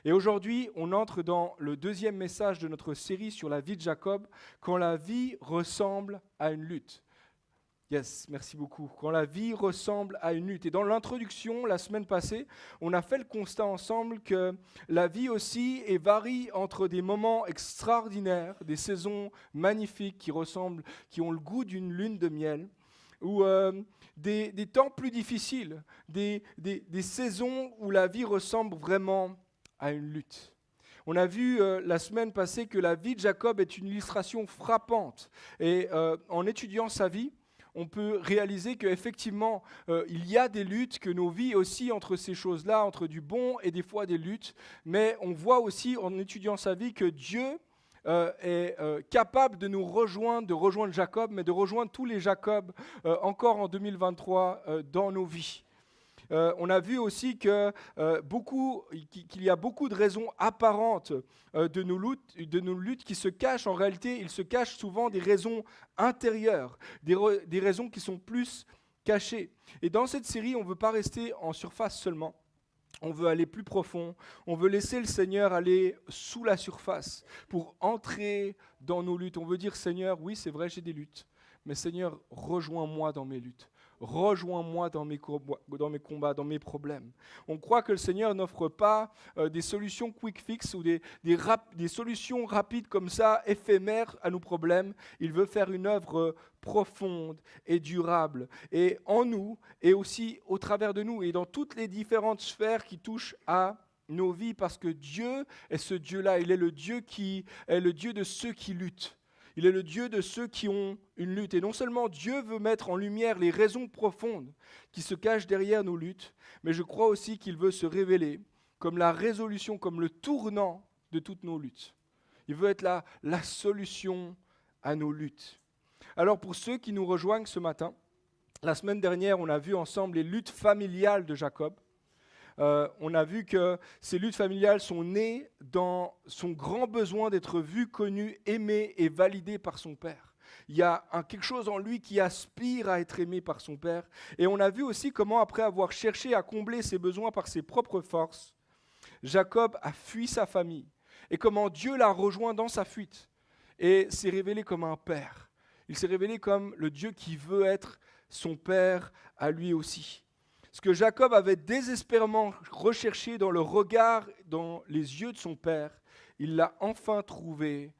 Et aujourd'hui, on entre dans le deuxième message de notre série sur la vie de Jacob, quand la vie ressemble à une lutte. Yes, merci beaucoup. Quand la vie ressemble à une lutte. Et dans l'introduction, la semaine passée, on a fait le constat ensemble que la vie aussi est varie entre des moments extraordinaires, des saisons magnifiques qui ont le goût d'une lune de miel, ou des temps plus difficiles, des saisons où la vie ressemble vraiment à une lutte. On a vu la semaine passée que la vie de Jacob est une illustration frappante. Et en étudiant sa vie, on peut réaliser qu'effectivement, il y a des luttes, que nos vies aussi entre ces choses-là, entre du bon et des fois des luttes. Mais on voit aussi en étudiant sa vie que Dieu est capable de nous rejoindre, de rejoindre Jacob, mais de rejoindre tous les Jacobs encore en 2023 dans nos vies. On a vu aussi qu'il y a beaucoup de raisons apparentes de nos luttes qui se cachent. En réalité, il se cache souvent des raisons intérieures, des raisons qui sont plus cachées. Et dans cette série, on ne veut pas rester en surface seulement. On veut aller plus profond. On veut laisser le Seigneur aller sous la surface pour entrer dans nos luttes. On veut dire, Seigneur, oui, c'est vrai, j'ai des luttes. Mais Seigneur, rejoins-moi dans mes luttes. Rejoins-moi dans mes combats, dans mes problèmes. On croit que le Seigneur n'offre pas des solutions quick fix ou des solutions rapides comme ça, éphémères à nos problèmes. Il veut faire une œuvre profonde et durable, et en nous, et aussi au travers de nous, et dans toutes les différentes sphères qui touchent à nos vies, parce que Dieu est ce Dieu-là. Il est le Dieu qui est le Dieu de ceux qui luttent. Il est le Dieu de ceux qui ont une lutte. Et non seulement Dieu veut mettre en lumière les raisons profondes qui se cachent derrière nos luttes, mais je crois aussi qu'il veut se révéler comme la résolution, comme le tournant de toutes nos luttes. Il veut être la solution à nos luttes. Alors pour ceux qui nous rejoignent ce matin, la semaine dernière, on a vu ensemble les luttes familiales de Jacob. On a vu que ces luttes familiales sont nées dans son grand besoin d'être vu, connu, aimé et validé par son père. Il y a quelque chose en lui qui aspire à être aimé par son père. Et on a vu aussi comment, après avoir cherché à combler ses besoins par ses propres forces, Jacob a fui sa famille. Et comment Dieu l'a rejoint dans sa fuite et s'est révélé comme un père. Il s'est révélé comme le Dieu qui veut être son père à lui aussi. Ce que Jacob avait désespérément recherché dans le regard, dans les yeux de son père, il l'a enfin trouvé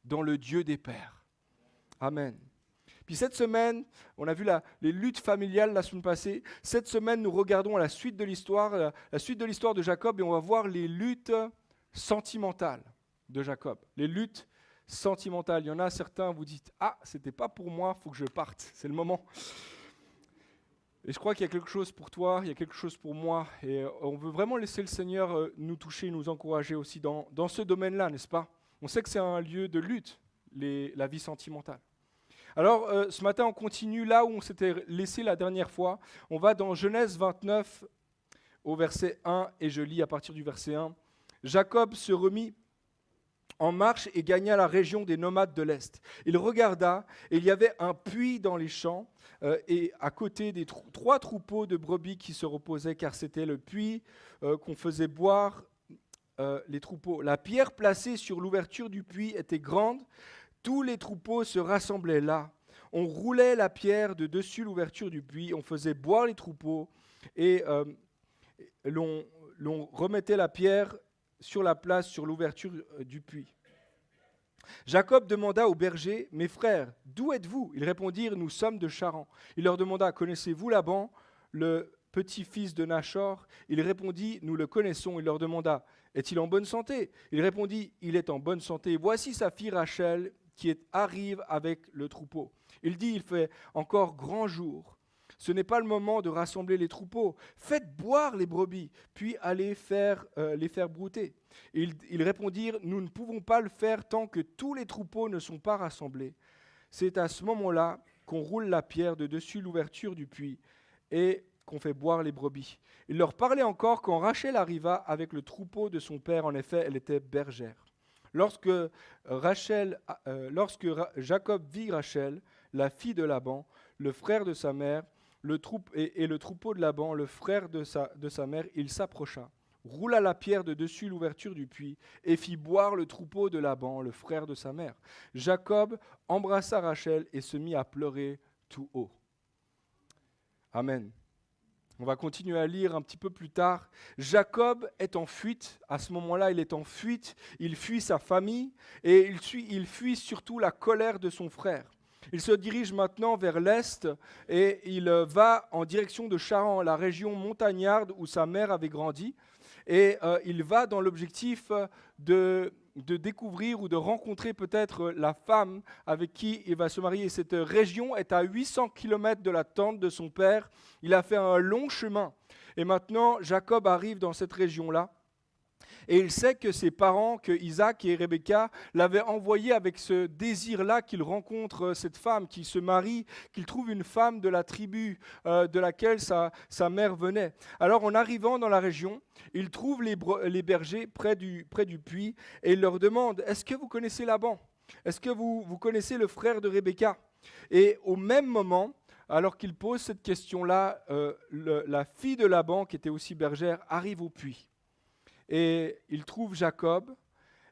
dans le Dieu des pères. Amen. Puis cette semaine, on a vu les luttes familiales la semaine passée. Cette semaine, nous regardons la suite de l'histoire, la suite de l'histoire de Jacob, et on va voir les luttes sentimentales de Jacob. Les luttes sentimentales. Il y en a certains, vous dites, ah, c'était pas pour moi, il faut que je parte, c'est le moment. Et je crois qu'il y a quelque chose pour toi, il y a quelque chose pour moi, et on veut vraiment laisser le Seigneur nous toucher, nous encourager aussi dans ce domaine-là, n'est-ce pas? On sait que c'est un lieu de lutte, la vie sentimentale. Alors, ce matin, on continue là où on s'était laissé la dernière fois. On va dans Genèse 29, au verset 1, et je lis à partir du verset 1. Jacob se remit en marche et gagna la région des nomades de l'Est. Il regarda, et il y avait un puits dans les champs, et à côté des trois troupeaux de brebis qui se reposaient, car c'était le puits qu'on faisait boire les troupeaux. La pierre placée sur l'ouverture du puits était grande, tous les troupeaux se rassemblaient là. On roulait la pierre de dessus l'ouverture du puits, on faisait boire les troupeaux, et l'on remettait la pierre sur la place, sur l'ouverture du puits. Jacob demanda aux bergers, « Mes frères, d'où êtes-vous » Ils répondirent, « Nous sommes de Charan. » Il leur demanda, « Connaissez-vous Laban, le petit-fils de Nachor ?» Il répondit, « Nous le connaissons. » Il leur demanda, « Est-il en bonne santé ?» Il répondit, « Il est en bonne santé. Voici sa fille Rachel qui arrive avec le troupeau. » Il dit, « Il fait encore grand jour. Ce n'est pas le moment de rassembler les troupeaux. Faites boire les brebis, puis allez les faire brouter. » Ils répondirent, « Nous ne pouvons pas le faire tant que tous les troupeaux ne sont pas rassemblés. » C'est à ce moment-là qu'on roule la pierre de dessus l'ouverture du puits et qu'on fait boire les brebis. Il leur parlait encore quand Rachel arriva avec le troupeau de son père. En effet, elle était bergère. Lorsque Jacob vit Rachel, la fille de Laban, le frère de sa mère, le troupeau de Laban, le frère de sa mère, il s'approcha. roula la pierre de dessus l'ouverture du puits et fit boire le troupeau de Laban, le frère de sa mère. Jacob embrassa Rachel et se mit à pleurer tout haut. Amen. On va continuer à lire un petit peu plus tard. Jacob est en fuite. À ce moment-là, il est en fuite. Il fuit sa famille et il fuit surtout la colère de son frère. Il se dirige maintenant vers l'est et il va en direction de Charan, la région montagnarde où sa mère avait grandi. Et il va dans l'objectif de découvrir ou de rencontrer peut-être la femme avec qui il va se marier. Cette région est à 800 km de la tente de son père. Il a fait un long chemin. Et maintenant, Jacob arrive dans cette région-là. Et il sait que ses parents, que Isaac et Rebecca l'avaient envoyé avec ce désir-là qu'il rencontre cette femme, qu'il se marie, qu'il trouve une femme de la tribu de laquelle sa mère venait. Alors en arrivant dans la région, il trouve les bergers près du puits et il leur demande « Est-ce que vous connaissez Laban ? Est-ce que vous connaissez le frère de Rebecca ?» Et au même moment, alors qu'il pose cette question-là, la fille de Laban, qui était aussi bergère, arrive au puits. Et il trouve Jacob,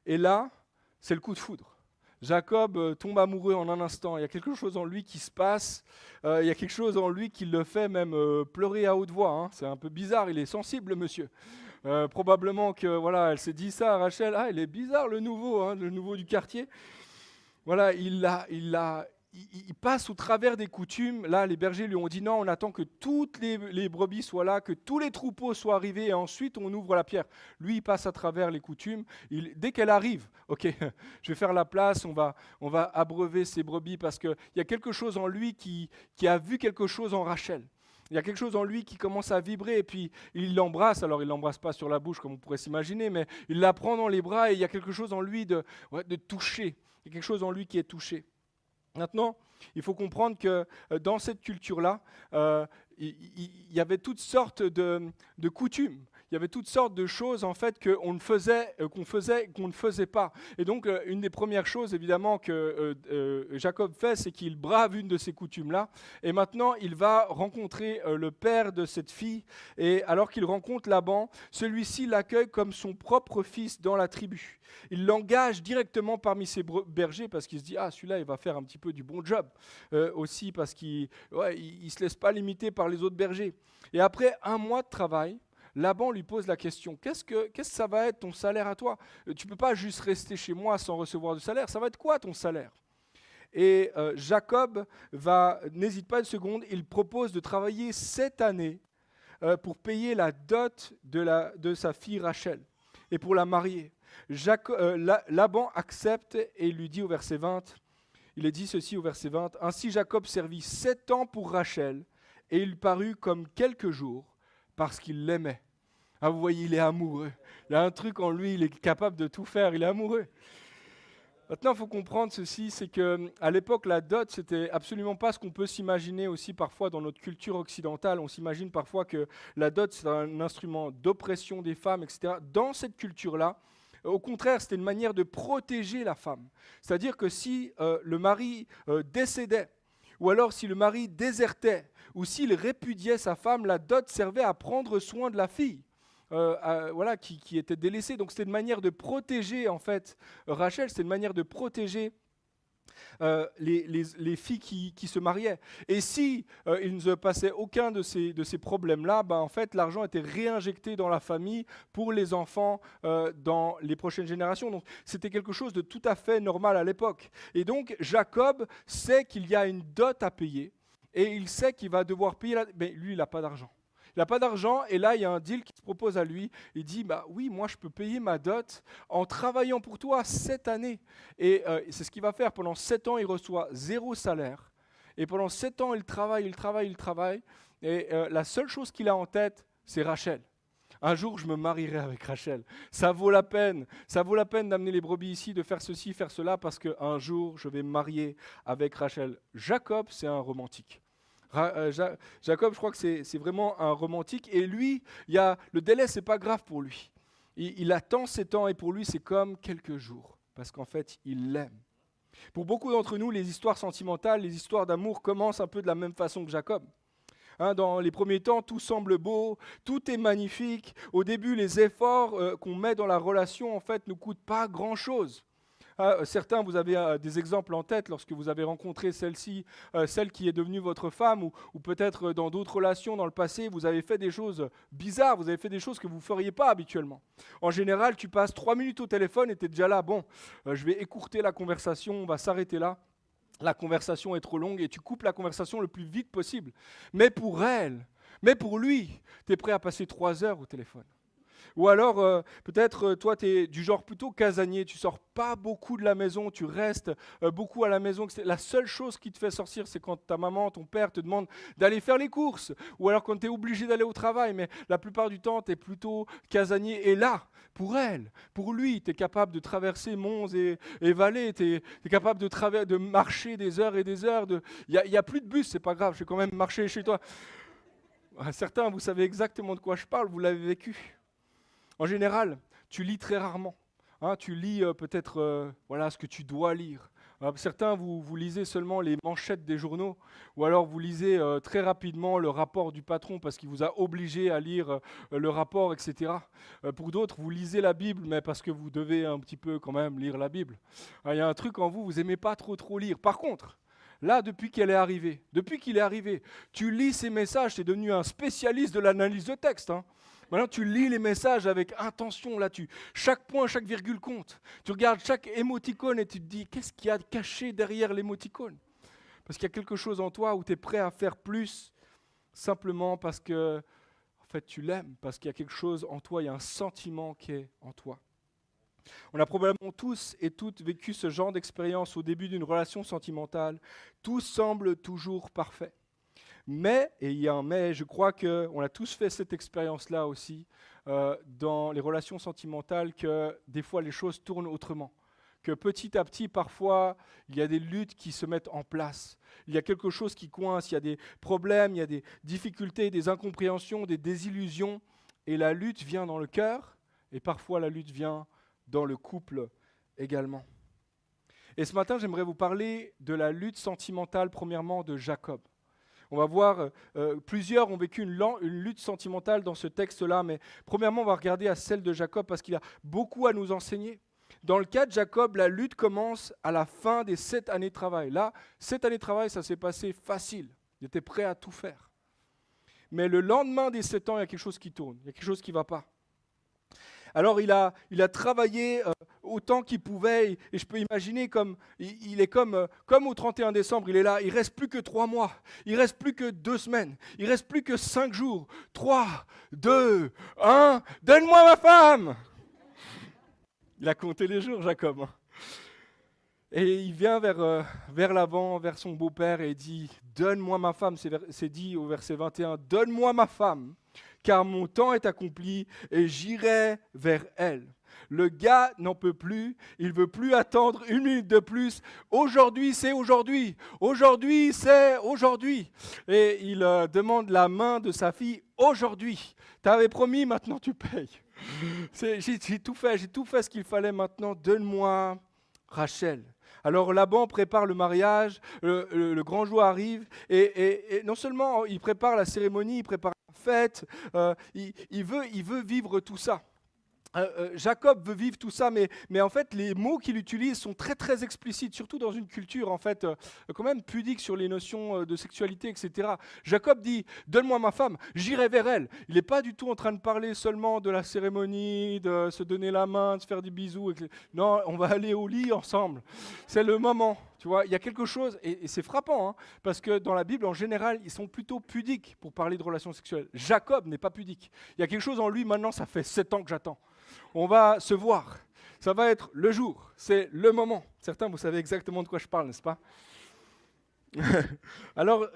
et là, c'est le coup de foudre. Jacob tombe amoureux en un instant. Il y a quelque chose en lui qui se passe, il y a quelque chose en lui qui le fait même pleurer à haute voix. Hein. C'est un peu bizarre, il est sensible, le monsieur. Probablement que voilà, elle s'est dit ça à Rachel. Ah, il est bizarre le nouveau du quartier. Voilà, il passe au travers des coutumes. Là, les bergers lui ont dit non, on attend que toutes les brebis soient là, que tous les troupeaux soient arrivés et ensuite on ouvre la pierre. Lui, il passe à travers les coutumes. Dès qu'elle arrive, ok, je vais faire la place, on va abreuver ces brebis parce qu'il y a quelque chose en lui qui a vu quelque chose en Rachel. Il y a quelque chose en lui qui commence à vibrer et puis il l'embrasse. Alors il ne l'embrasse pas sur la bouche comme on pourrait s'imaginer, mais il la prend dans les bras et il y a quelque chose en lui de touché. Il y a quelque chose en lui qui est touché. Maintenant, il faut comprendre que dans cette culture-là, il y avait toutes sortes de coutumes. Il y avait toutes sortes de choses en fait qu'on ne faisait pas. Et donc, une des premières choses évidemment que Jacob fait, c'est qu'il brave une de ces coutumes-là. Et maintenant, il va rencontrer le père de cette fille. Et alors qu'il rencontre Laban, celui-ci l'accueille comme son propre fils dans la tribu. Il l'engage directement parmi ses bergers parce qu'il se dit « Ah, celui-là, il va faire un petit peu du bon job. » Aussi parce qu'il ne se laisse pas limiter par les autres bergers. Et après un mois de travail, Laban lui pose la question, qu'est-ce que ça va être ton salaire à toi ? Tu ne peux pas juste rester chez moi sans recevoir de salaire, ça va être quoi ton salaire ? Et Jacob n'hésite pas une seconde, il propose de travailler 7 années pour payer la dot de sa fille Rachel et pour la marier. Laban accepte et il lui dit au verset 20, il est dit ceci au verset 20, « Ainsi Jacob servit 7 ans pour Rachel et il parut comme quelques jours parce qu'il l'aimait. » Ah, vous voyez, il est amoureux. Il y a un truc en lui, il est capable de tout faire, il est amoureux. Maintenant, il faut comprendre ceci, c'est qu'à l'époque, la dot, c'était absolument pas ce qu'on peut s'imaginer aussi parfois dans notre culture occidentale. On s'imagine parfois que la dot, c'est un instrument d'oppression des femmes, etc. Dans cette culture-là, au contraire, c'était une manière de protéger la femme. C'est-à-dire que si le mari décédait, ou alors si le mari désertait, ou s'il répudiait sa femme, la dot servait à prendre soin de la fille. Qui était délaissée. Donc c'était une manière de protéger en fait Rachel, c'était une manière de protéger les filles qui se mariaient. Et si il ne se passait aucun de ces problèmes-là, en fait l'argent était réinjecté dans la famille pour les enfants dans les prochaines générations. Donc c'était quelque chose de tout à fait normal à l'époque. Et donc Jacob sait qu'il y a une dot à payer et il sait qu'il va devoir payer mais lui il n'a pas d'argent. Il n'a pas d'argent et là, il y a un deal qui se propose à lui. Il dit, oui, moi, je peux payer ma dot en travaillant pour toi 7 années. Et c'est ce qu'il va faire. Pendant 7 ans, il reçoit 0 salaire. Et pendant 7 ans, il travaille. Et la seule chose qu'il a en tête, c'est Rachel. Un jour, je me marierai avec Rachel. Ça vaut la peine d'amener les brebis ici, de faire ceci, faire cela, parce qu'un jour, je vais me marier avec Rachel. Jacob, c'est un romantique. Jacob, je crois que c'est vraiment un romantique. Et lui, le délai, c'est pas grave pour lui. Il attend 7 ans et pour lui, c'est comme quelques jours. Parce qu'en fait, il l'aime. Pour beaucoup d'entre nous, les histoires sentimentales, les histoires d'amour commencent un peu de la même façon que Jacob. Hein, dans les premiers temps, tout semble beau, tout est magnifique. Au début, les efforts qu'on met dans la relation, en fait, ne coûtent pas grand-chose. Certains, vous avez des exemples en tête lorsque vous avez rencontré celle-ci, celle qui est devenue votre femme, ou peut-être dans d'autres relations dans le passé, vous avez fait des choses bizarres, vous avez fait des choses que vous ne feriez pas habituellement. En général, tu passes 3 minutes au téléphone et tu es déjà là, bon, je vais écourter la conversation, on va s'arrêter là. La conversation est trop longue et tu coupes la conversation le plus vite possible. Mais pour elle, mais pour lui, tu es prêt à passer 3 heures au téléphone. Ou alors, peut-être, toi, tu es du genre plutôt casanier, tu sors pas beaucoup de la maison, tu restes beaucoup à la maison. La seule chose qui te fait sortir, c'est quand ta maman, ton père te demande d'aller faire les courses, ou alors quand tu es obligé d'aller au travail, mais la plupart du temps, tu es plutôt casanier. Et là, pour elle, pour lui, tu es capable de traverser monts et vallées, tu es capable de marcher des heures et des heures. Il n'y a plus de bus, c'est pas grave, je vais quand même marcher chez toi. Certains, vous savez exactement de quoi je parle, vous l'avez vécu. En général, tu lis très rarement. Hein, tu lis peut-être voilà, ce que tu dois lire. Certains, vous lisez seulement les manchettes des journaux, ou alors vous lisez très rapidement le rapport du patron parce qu'il vous a obligé à lire le rapport, etc. Pour d'autres, vous lisez la Bible, mais parce que vous devez un petit peu quand même lire la Bible. Il y a un truc en vous, vous n'aimez pas trop lire. Par contre, là, depuis qu'il est arrivé, tu lis ces messages, tu es devenu un spécialiste de l'analyse de texte. Hein. Maintenant, tu lis les messages avec intention. Là, chaque point, chaque virgule compte. Tu regardes chaque émoticône et tu te dis, qu'est-ce qu'il y a de caché derrière l'émoticône? Parce qu'il y a quelque chose en toi où tu es prêt à faire plus, simplement parce que, en fait, tu l'aimes, parce qu'il y a quelque chose en toi, il y a un sentiment qui est en toi. On a probablement tous et toutes vécu ce genre d'expérience au début d'une relation sentimentale. Tout semble toujours parfait. Mais, et il y a un mais, je crois qu'on a tous fait cette expérience-là aussi, dans les relations sentimentales, que des fois les choses tournent autrement. Que petit à petit, parfois, il y a des luttes qui se mettent en place. Il y a quelque chose qui coince, il y a des problèmes, il y a des difficultés, des incompréhensions, des désillusions. Et la lutte vient dans le cœur, et parfois la lutte vient dans le couple également. Et ce matin, j'aimerais vous parler de la lutte sentimentale, premièrement, de Jacob. On va voir, plusieurs ont vécu une lutte sentimentale dans ce texte-là, mais premièrement, on va regarder à celle de Jacob parce qu'il a beaucoup à nous enseigner. Dans le cas de Jacob, la lutte commence à la fin des 7 années de travail. Là, 7 années de travail, ça s'est passé facile. Il était prêt à tout faire. Mais le lendemain des 7 ans, il y a quelque chose qui tourne, il y a quelque chose qui ne va pas. Alors il a travaillé autant qu'il pouvait, et je peux imaginer il est comme au 31 décembre, il est là, il ne reste plus que 3 mois, il ne reste plus que 2 semaines, il ne reste plus que 5 jours. 3, 2, 1, donne-moi ma femme! Il a compté les jours, Jacob. Et il vient vers Laban, vers son beau-père, et dit, donne-moi ma femme, c'est dit au verset 21, donne-moi ma femme, car mon temps est accompli et j'irai vers elle. Le gars n'en peut plus, il ne veut plus attendre 1 minute de plus. Aujourd'hui, c'est aujourd'hui. Aujourd'hui, c'est aujourd'hui. Et il demande la main de sa fille aujourd'hui. Tu avais promis, maintenant tu payes. J'ai tout fait ce qu'il fallait maintenant. Donne-moi Rachel. Alors Laban prépare le mariage, le grand jour arrive, et non seulement il prépare la cérémonie, il prépare la fête, il veut vivre tout ça. Jacob veut vivre tout ça, mais en fait, les mots qu'il utilise sont très très explicites, surtout dans une culture en fait quand même pudique sur les notions de sexualité, etc. Jacob dit, donne-moi ma femme, j'irai vers elle. Il n'est pas du tout en train de parler seulement de la cérémonie, de se donner la main, de se faire des bisous. Non, on va aller au lit ensemble. C'est le moment. Tu vois, il y a quelque chose, et c'est frappant, hein, parce que dans la Bible, en général, ils sont plutôt pudiques pour parler de relations sexuelles. Jacob n'est pas pudique. Il y a quelque chose en lui, maintenant, ça fait 7 ans que j'attends. On va se voir. Ça va être le jour. C'est le moment. Certains, vous savez exactement de quoi je parle, n'est-ce pas? Alors,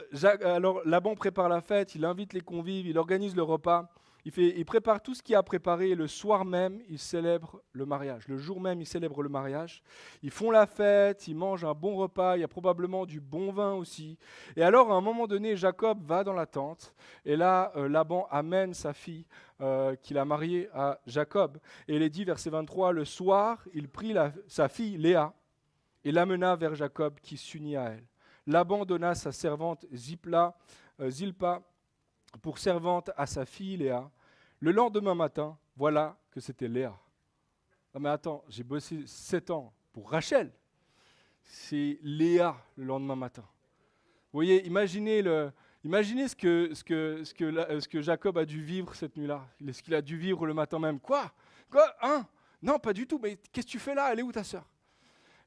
Laban prépare la fête, il invite les convives, il organise le repas. Il prépare tout ce qu'il a préparé et le soir même, il célèbre le mariage. Le jour même, il célèbre le mariage. Ils font la fête, ils mangent un bon repas, il y a probablement du bon vin aussi. Et alors, à un moment donné, Jacob va dans la tente et là, Laban amène sa fille qu'il a mariée à Jacob. Et il est dit, verset 23, le soir, il prit sa fille Léa et l'amena vers Jacob qui s'unit à elle. Laban donna sa servante Zilpa pour servante à sa fille Léa. Le lendemain matin, voilà que c'était Léa. Ah mais attends, j'ai bossé 7 ans pour Rachel. C'est Léa le lendemain matin. Vous voyez, imaginez ce que Jacob a dû vivre cette nuit-là. Ce qu'il a dû vivre le matin même. Quoi? Hein? Non, pas du tout. Mais qu'est-ce que tu fais là? Elle est où ta sœur?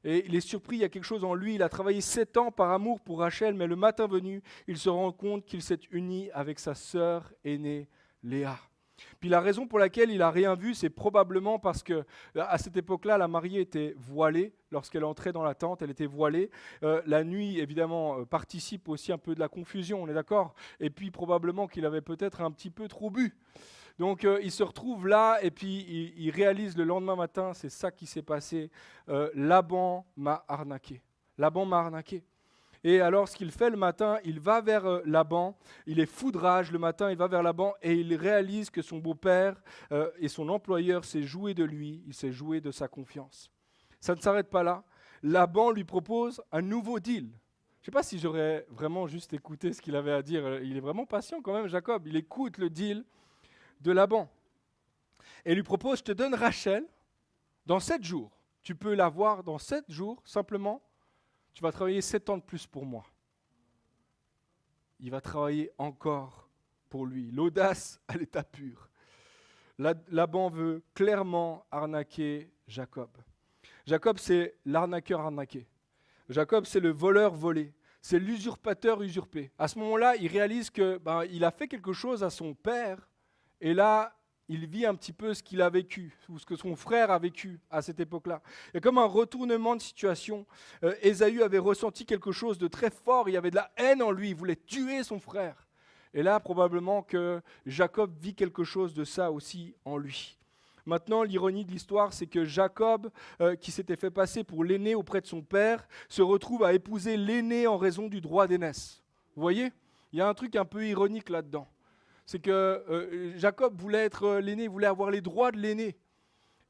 Et il est surpris, il y a quelque chose en lui. Il a travaillé 7 ans par amour pour Rachel, mais le matin venu, il se rend compte qu'il s'est uni avec sa sœur aînée, Léa. Puis la raison pour laquelle il n'a rien vu, c'est probablement parce que à cette époque-là, la mariée était voilée. Lorsqu'elle entrait dans la tente, elle était voilée. La nuit, évidemment, participe aussi un peu de la confusion, on est d'accord? Et puis probablement qu'il avait peut-être un petit peu trop bu. Donc il se retrouve là et puis il réalise le lendemain matin, c'est ça qui s'est passé, Laban m'a arnaqué. Laban m'a arnaqué. Et alors ce qu'il fait le matin, il va vers Laban, il est fou de rage le matin, il va vers Laban et il réalise que son beau-père et son employeur s'est joué de lui, il s'est joué de sa confiance. Ça ne s'arrête pas là, Laban lui propose un nouveau deal. Je ne sais pas si j'aurais vraiment juste écouté ce qu'il avait à dire, il est vraiment patient quand même Jacob, il écoute le deal de Laban. Et lui propose, je te donne Rachel dans 7 jours. Tu peux l'avoir dans 7 jours, simplement, tu vas travailler 7 ans de plus pour moi. Il va travailler encore pour lui. L'audace à l'état pur. Laban veut clairement arnaquer Jacob. Jacob, c'est l'arnaqueur arnaqué. Jacob, c'est le voleur volé. C'est l'usurpateur usurpé. À ce moment-là, il réalise qu'il a fait quelque chose à son père. Et là, il vit un petit peu ce qu'il a vécu, ou ce que son frère a vécu à cette époque-là. Il y a comme un retournement de situation. Ésaü avait ressenti quelque chose de très fort, il y avait de la haine en lui, il voulait tuer son frère. Et là, probablement que Jacob vit quelque chose de ça aussi en lui. Maintenant, l'ironie de l'histoire, c'est que Jacob, qui s'était fait passer pour l'aîné auprès de son père, se retrouve à épouser l'aîné en raison du droit d'aînesse. Vous voyez? Il y a un truc un peu ironique là-dedans. C'est que Jacob voulait être l'aîné, il voulait avoir les droits de l'aîné.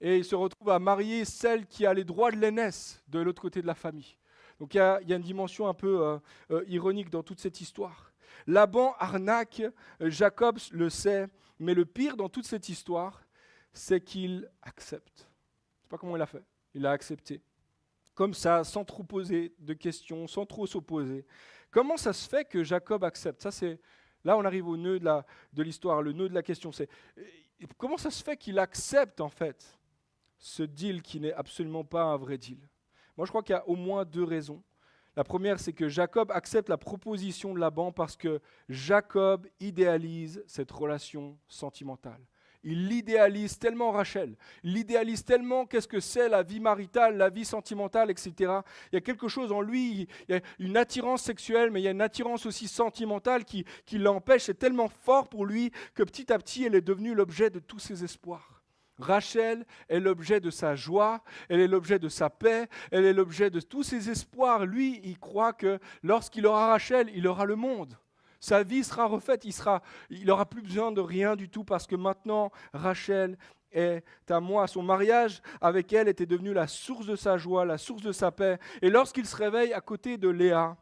Et il se retrouve à marier celle qui a les droits de l'aînesse de l'autre côté de la famille. Donc il y a une dimension un peu ironique dans toute cette histoire. Laban arnaque, Jacob le sait, mais le pire dans toute cette histoire, c'est qu'il accepte. Je ne sais pas comment il a fait, il a accepté. Comme ça, sans trop poser de questions, sans trop s'opposer. Comment ça se fait que Jacob accepte? Ça, c'est... Là, on arrive au nœud de l'histoire, le nœud de la question, c'est comment ça se fait qu'il accepte en fait ce deal qui n'est absolument pas un vrai deal? Moi, je crois qu'il y a au moins 2 raisons. La première, c'est que Jacob accepte la proposition de Laban parce que Jacob idéalise cette relation sentimentale. Il l'idéalise tellement Rachel, il l'idéalise tellement qu'est-ce que c'est la vie maritale, la vie sentimentale, etc. Il y a quelque chose en lui, il y a une attirance sexuelle, mais il y a une attirance aussi sentimentale qui l'empêche. C'est tellement fort pour lui que petit à petit, elle est devenue l'objet de tous ses espoirs. Rachel est l'objet de sa joie, elle est l'objet de sa paix, elle est l'objet de tous ses espoirs. Lui, il croit que lorsqu'il aura Rachel, il aura le monde. Sa vie sera refaite, il n'aura plus besoin de rien du tout parce que maintenant, Rachel est à moi. Son mariage avec elle était devenu la source de sa joie, la source de sa paix. Et lorsqu'il se réveille à côté de Léa,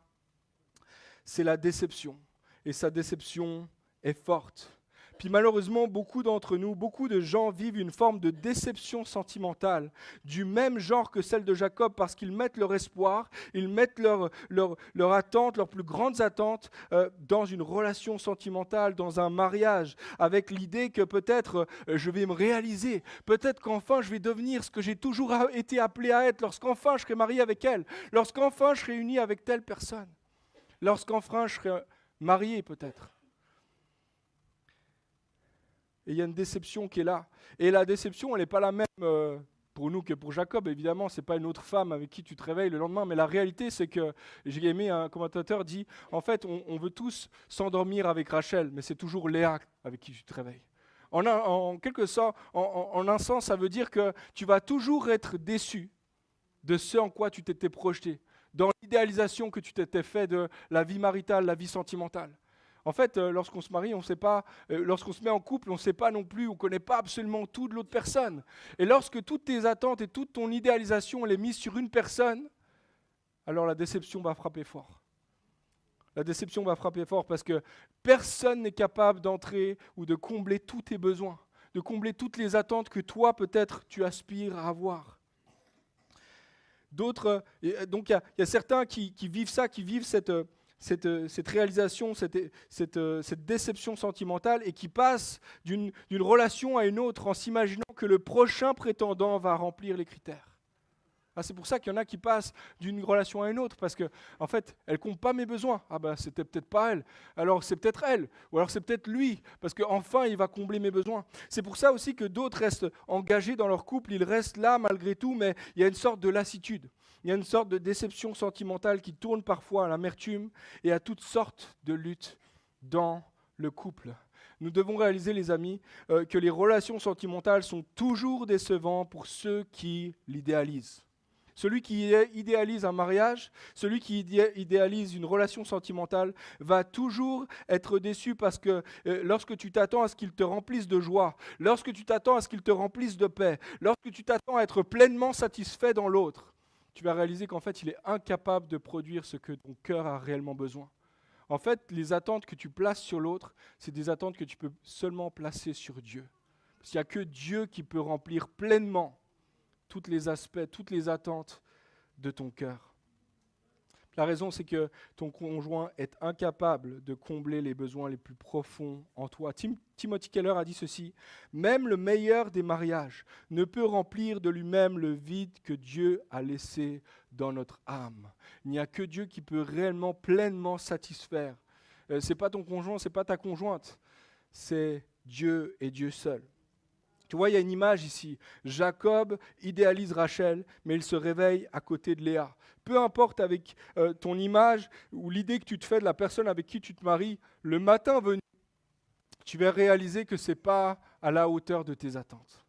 c'est la déception. Et sa déception est forte. Puis malheureusement, beaucoup d'entre nous, beaucoup de gens vivent une forme de déception sentimentale, du même genre que celle de Jacob, parce qu'ils mettent leur espoir, ils mettent leur attente, leurs plus grandes attentes dans une relation sentimentale, dans un mariage, avec l'idée que peut-être je vais me réaliser, peut-être qu'enfin je vais devenir ce que j'ai toujours été appelé à être, lorsqu'enfin je serai marié avec elle, lorsqu'enfin je serai uni avec telle personne, lorsqu'enfin je serai marié peut-être. Et il y a une déception qui est là. Et la déception, elle n'est pas la même pour nous que pour Jacob. Évidemment, ce n'est pas une autre femme avec qui tu te réveilles le lendemain. Mais la réalité, c'est que, j'ai aimé, un commentateur dit, en fait, on veut tous s'endormir avec Rachel, mais c'est toujours Léa avec qui tu te réveilles. En quelque sorte, en un sens, ça veut dire que tu vas toujours être déçu de ce en quoi tu t'étais projeté, dans l'idéalisation que tu t'étais fait de la vie maritale, la vie sentimentale. En fait, lorsqu'on se marie, on ne sait pas, lorsqu'on se met en couple, on ne sait pas non plus, on ne connaît pas absolument tout de l'autre personne. Et lorsque toutes tes attentes et toute ton idéalisation elle est mise sur une personne, alors la déception va frapper fort. La déception va frapper fort parce que personne n'est capable d'entrer ou de combler tous tes besoins, de combler toutes les attentes que toi, peut-être, tu aspires à avoir. D'autres, donc il y a certains qui vivent ça, qui vivent cette réalisation, cette déception sentimentale et qui passent d'une relation à une autre en s'imaginant que le prochain prétendant va remplir les critères. Ah, c'est pour ça qu'il y en a qui passent d'une relation à une autre, parce que en fait, elle ne compte pas mes besoins. Ah ben, c'était peut-être pas elle. Alors c'est peut-être elle, ou alors c'est peut-être lui, parce qu'enfin il va combler mes besoins. C'est pour ça aussi que d'autres restent engagés dans leur couple, ils restent là malgré tout, mais il y a une sorte de lassitude. Il y a une sorte de déception sentimentale qui tourne parfois à l'amertume et à toutes sortes de luttes dans le couple. Nous devons réaliser, les amis, que les relations sentimentales sont toujours décevantes pour ceux qui l'idéalisent. Celui qui idéalise un mariage, celui qui idéalise une relation sentimentale, va toujours être déçu parce que lorsque tu t'attends à ce qu'il te remplisse de joie, lorsque tu t'attends à ce qu'il te remplisse de paix, lorsque tu t'attends à être pleinement satisfait dans l'autre, tu vas réaliser qu'en fait, il est incapable de produire ce que ton cœur a réellement besoin. En fait, les attentes que tu places sur l'autre, c'est des attentes que tu peux seulement placer sur Dieu. Parce qu'il n'y a que Dieu qui peut remplir pleinement tous les aspects, toutes les attentes de ton cœur. La raison, c'est que ton conjoint est incapable de combler les besoins les plus profonds en toi. Timothy Keller a dit ceci: « Même le meilleur des mariages ne peut remplir de lui-même le vide que Dieu a laissé dans notre âme. » Il n'y a que Dieu qui peut réellement, pleinement satisfaire. Ce n'est pas ton conjoint, ce n'est pas ta conjointe. C'est Dieu et Dieu seul. Tu vois, il y a une image ici. Jacob idéalise Rachel, mais il se réveille à côté de Léa. Peu importe avec ton image ou l'idée que tu te fais de la personne avec qui tu te maries, le matin venu, tu vas réaliser que ce n'est pas à la hauteur de tes attentes.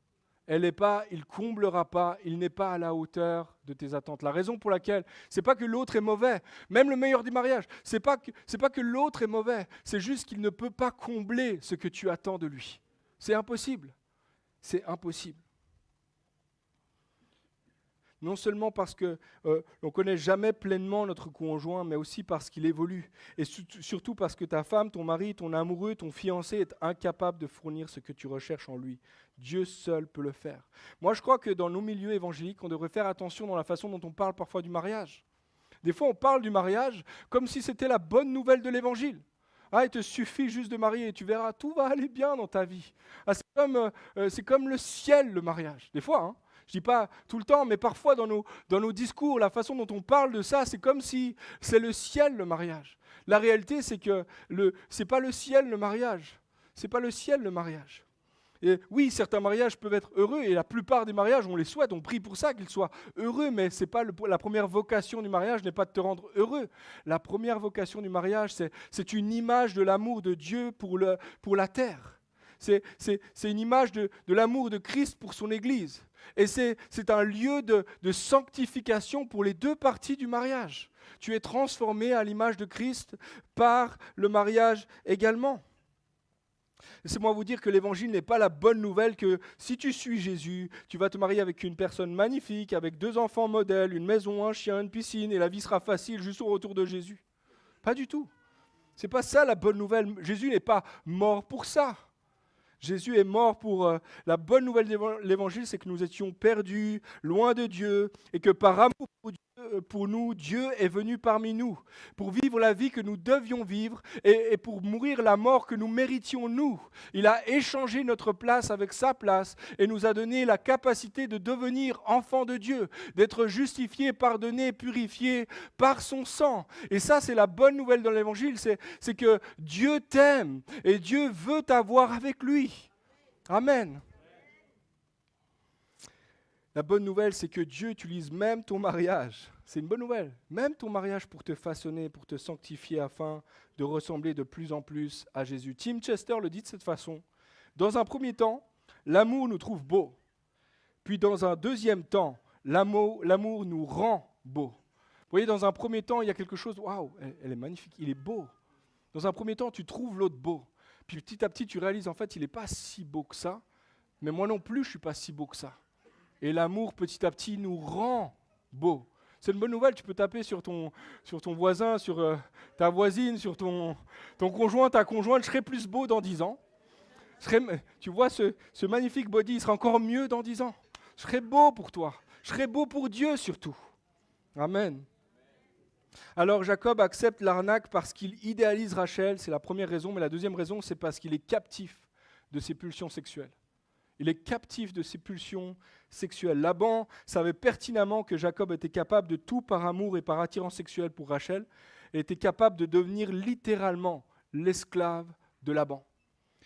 Il ne comblera pas, il n'est pas à la hauteur de tes attentes. La raison pour laquelle, ce n'est pas que l'autre est mauvais, même le meilleur des mariages, ce n'est pas que l'autre est mauvais, c'est juste qu'il ne peut pas combler ce que tu attends de lui. C'est impossible. C'est impossible. Non seulement parce qu'on ne connaît jamais pleinement notre conjoint, mais aussi parce qu'il évolue. Et surtout parce que ta femme, ton mari, ton amoureux, ton fiancé est incapable de fournir ce que tu recherches en lui. Dieu seul peut le faire. Moi, je crois que dans nos milieux évangéliques, on devrait faire attention dans la façon dont on parle parfois du mariage. Des fois, on parle du mariage comme si c'était la bonne nouvelle de l'évangile. Ah, il te suffit juste de marier et tu verras, tout va aller bien dans ta vie. Ah, c'est comme le ciel, le mariage. Des fois, hein. Je ne dis pas tout le temps, mais parfois dans nos discours, la façon dont on parle de ça, c'est comme si c'est le ciel, le mariage. La réalité, c'est que ce n'est pas le ciel, le mariage. C'est pas le ciel, le mariage. Et oui, certains mariages peuvent être heureux, et la plupart des mariages, on les souhaite, on prie pour ça, qu'ils soient heureux, mais c'est pas la première vocation du mariage n'est pas de te rendre heureux. La première vocation du mariage, c'est une image de l'amour de Dieu pour la terre. C'est une image de l'amour de Christ pour son Église. Et c'est un lieu de sanctification pour les deux parties du mariage. Tu es transformé à l'image de Christ par le mariage également. Laissez-moi vous dire que l'évangile n'est pas la bonne nouvelle que si tu suis Jésus, tu vas te marier avec une personne magnifique, avec 2 enfants modèles, une maison, un chien, une piscine, et la vie sera facile juste au retour de Jésus. Pas du tout. C'est pas ça la bonne nouvelle. Jésus n'est pas mort pour ça. Jésus est mort pour la bonne nouvelle de l'évangile, c'est que nous étions perdus, loin de Dieu, et que par amour pour nous, Dieu est venu parmi nous, pour vivre la vie que nous devions vivre et pour mourir la mort que nous méritions nous. Il a échangé notre place avec sa place et nous a donné la capacité de devenir enfants de Dieu, d'être justifiés, pardonnés, purifiés par son sang. Et ça, c'est la bonne nouvelle dans l'évangile, c'est que Dieu t'aime et Dieu veut t'avoir avec lui. Amen. La bonne nouvelle, c'est que Dieu utilise même ton mariage. C'est une bonne nouvelle. Même ton mariage pour te façonner, pour te sanctifier afin de ressembler de plus en plus à Jésus. Tim Chester le dit de cette façon. Dans un premier temps, l'amour nous trouve beaux. Puis dans un deuxième temps, l'amour nous rend beaux. Vous voyez, dans un premier temps, il y a quelque chose, waouh, elle est magnifique, il est beau. Dans un premier temps, tu trouves l'autre beau. Puis petit à petit, tu réalises, en fait, il n'est pas si beau que ça. Mais moi non plus, je ne suis pas si beau que ça. Et l'amour, petit à petit, nous rend beaux. C'est une bonne nouvelle, tu peux taper sur ton voisin, sur ta voisine, sur ton conjoint, ta conjointe. Je serai plus beau dans 10 ans. Tu vois ce magnifique body, il sera encore mieux dans 10 ans. Je serai beau pour toi. Je serai beau pour Dieu surtout. Amen. Alors Jacob accepte l'arnaque parce qu'il idéalise Rachel, c'est la première raison, mais la deuxième raison, c'est parce qu'il est captif de ses pulsions sexuelles. Il est captif de ses pulsions sexuelles. Laban savait pertinemment que Jacob était capable de tout par amour et par attirance sexuelle pour Rachel, et était capable de devenir littéralement l'esclave de Laban.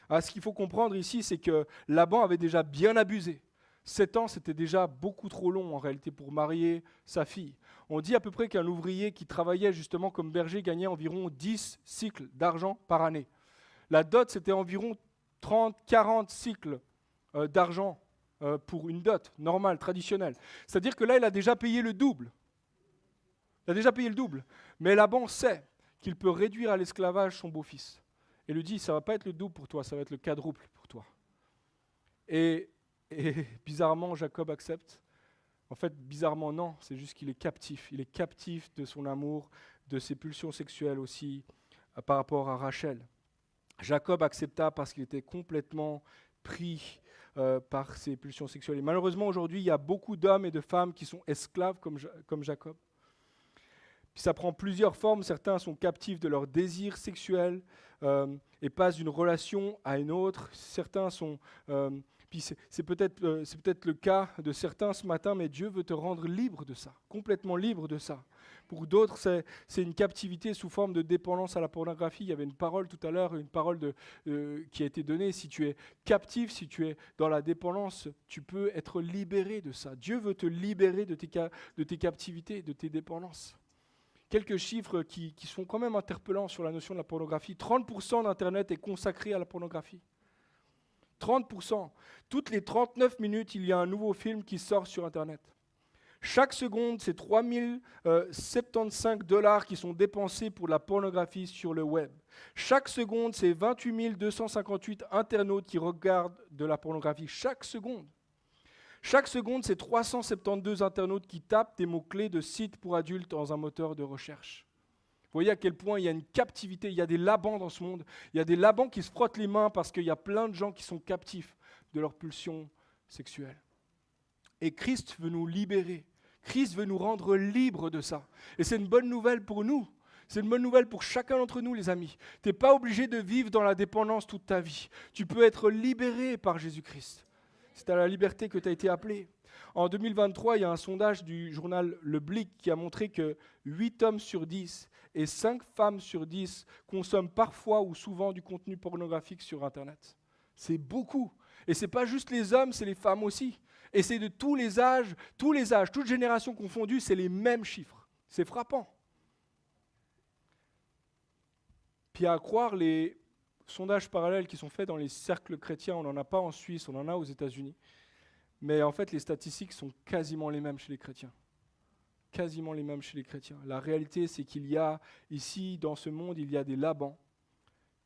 Alors, ce qu'il faut comprendre ici, c'est que Laban avait déjà bien abusé. 7 ans, c'était déjà beaucoup trop long en réalité pour marier sa fille. On dit à peu près qu'un ouvrier qui travaillait justement comme berger gagnait environ 10 cycles d'argent par année. La dot, c'était environ 30-40 cycles d'argent pour une dot normale, traditionnelle. C'est-à-dire que là, il a déjà payé le double. Il a déjà payé le double. Mais Laban sait qu'il peut réduire à l'esclavage son beau-fils. Et lui dit, ça ne va pas être le double pour toi, ça va être le quadruple pour toi. Et bizarrement, Jacob accepte. En fait, bizarrement, non, c'est juste qu'il est captif. Il est captif de son amour, de ses pulsions sexuelles aussi, par rapport à Rachel. Jacob accepta parce qu'il était complètement pris par ses pulsions sexuelles. Et malheureusement, aujourd'hui, il y a beaucoup d'hommes et de femmes qui sont esclaves comme Jacob. Puis ça prend plusieurs formes. Certains sont captifs de leur désir sexuel et passent d'une relation à une autre. Certains sont... Puis c'est peut-être le cas de certains ce matin, mais Dieu veut te rendre libre de ça, complètement libre de ça. Pour d'autres, c'est une captivité sous forme de dépendance à la pornographie. Il y avait une parole tout à l'heure, une parole qui a été donnée. Si tu es captif, si tu es dans la dépendance, tu peux être libéré de ça. Dieu veut te libérer de tes captivités, de tes dépendances. Quelques chiffres qui sont quand même interpellants sur la notion de la pornographie. 30% d'Internet est consacré à la pornographie. 30%. Toutes les 39 minutes, il y a un nouveau film qui sort sur Internet. Chaque seconde, c'est 3 075 $ qui sont dépensés pour la pornographie sur le web. Chaque seconde, c'est 28 258 internautes qui regardent de la pornographie. Chaque seconde. Chaque seconde, c'est 372 internautes qui tapent des mots-clés de sites pour adultes dans un moteur de recherche. Vous voyez à quel point il y a une captivité, il y a des Labans dans ce monde. Il y a des Labans qui se frottent les mains parce qu'il y a plein de gens qui sont captifs de leurs pulsions sexuelles. Et Christ veut nous libérer. Christ veut nous rendre libres de ça. Et c'est une bonne nouvelle pour nous. C'est une bonne nouvelle pour chacun d'entre nous, les amis. Tu n'es pas obligé de vivre dans la dépendance toute ta vie. Tu peux être libéré par Jésus-Christ. C'est à la liberté que tu as été appelé. En 2023, il y a un sondage du journal Le Blick qui a montré que 8 hommes sur 10 et 5 femmes sur 10 consomment parfois ou souvent du contenu pornographique sur Internet. C'est beaucoup. Et ce n'est pas juste les hommes, c'est les femmes aussi. Et c'est de tous les âges, toutes générations confondues, c'est les mêmes chiffres. C'est frappant. Puis à croire, les sondages parallèles qui sont faits dans les cercles chrétiens, on n'en a pas en Suisse, on en a aux États-Unis. Mais en fait, les statistiques sont quasiment les mêmes chez les chrétiens. Quasiment les mêmes chez les chrétiens. La réalité, c'est qu'il y a ici, dans ce monde, il y a des Labans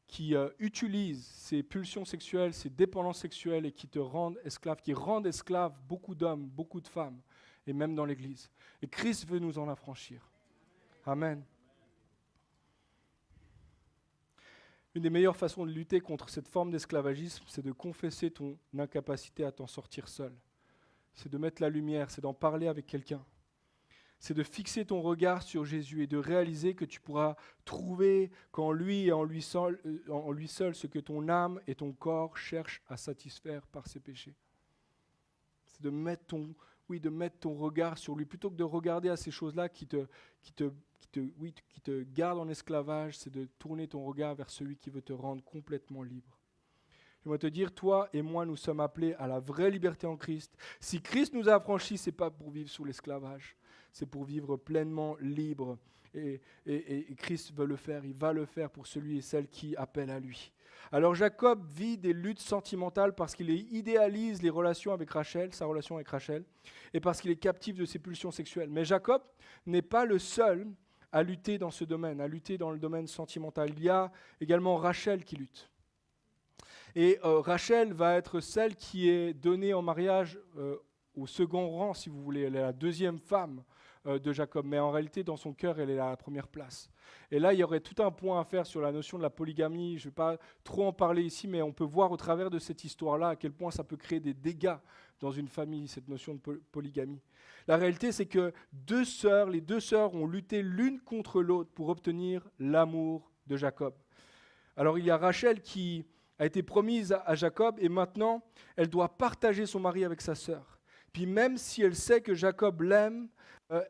qui utilisent ces pulsions sexuelles, ces dépendances sexuelles et qui te rendent esclave, qui rendent esclaves beaucoup d'hommes, beaucoup de femmes, et même dans l'Église. Et Christ veut nous en affranchir. Amen. Une des meilleures façons de lutter contre cette forme d'esclavagisme, c'est de confesser ton incapacité à t'en sortir seul. C'est de mettre la lumière, c'est d'en parler avec quelqu'un. C'est de fixer ton regard sur Jésus et de réaliser que tu pourras trouver qu'en lui et en lui seul ce que ton âme et ton corps cherchent à satisfaire par ses péchés. C'est de mettre ton regard sur lui plutôt que de regarder à ces choses-là qui te gardent en esclavage, c'est de tourner ton regard vers celui qui veut te rendre complètement libre. Je vais te dire, toi et moi, nous sommes appelés à la vraie liberté en Christ. Si Christ nous a affranchis, ce n'est pas pour vivre sous l'esclavage, c'est pour vivre pleinement libre. Et Christ veut le faire, il va le faire pour celui et celle qui appellent à lui. Alors Jacob vit des luttes sentimentales parce qu'il idéalise les relations avec Rachel, sa relation avec Rachel, et parce qu'il est captif de ses pulsions sexuelles. Mais Jacob n'est pas le seul à lutter dans ce domaine, à lutter dans le domaine sentimental. Il y a également Rachel qui lutte. Et Rachel va être celle qui est donnée en mariage au second rang, si vous voulez. Elle est la deuxième femme de Jacob, mais en réalité, dans son cœur, elle est à la première place. Et là, il y aurait tout un point à faire sur la notion de la polygamie. Je ne vais pas trop en parler ici, mais on peut voir au travers de cette histoire-là à quel point ça peut créer des dégâts dans une famille, cette notion de polygamie. La réalité, c'est que les deux sœurs ont lutté l'une contre l'autre pour obtenir l'amour de Jacob. Alors, il y a Rachel qui a été promise à Jacob et maintenant, elle doit partager son mari avec sa sœur. Puis même si elle sait que Jacob l'aime,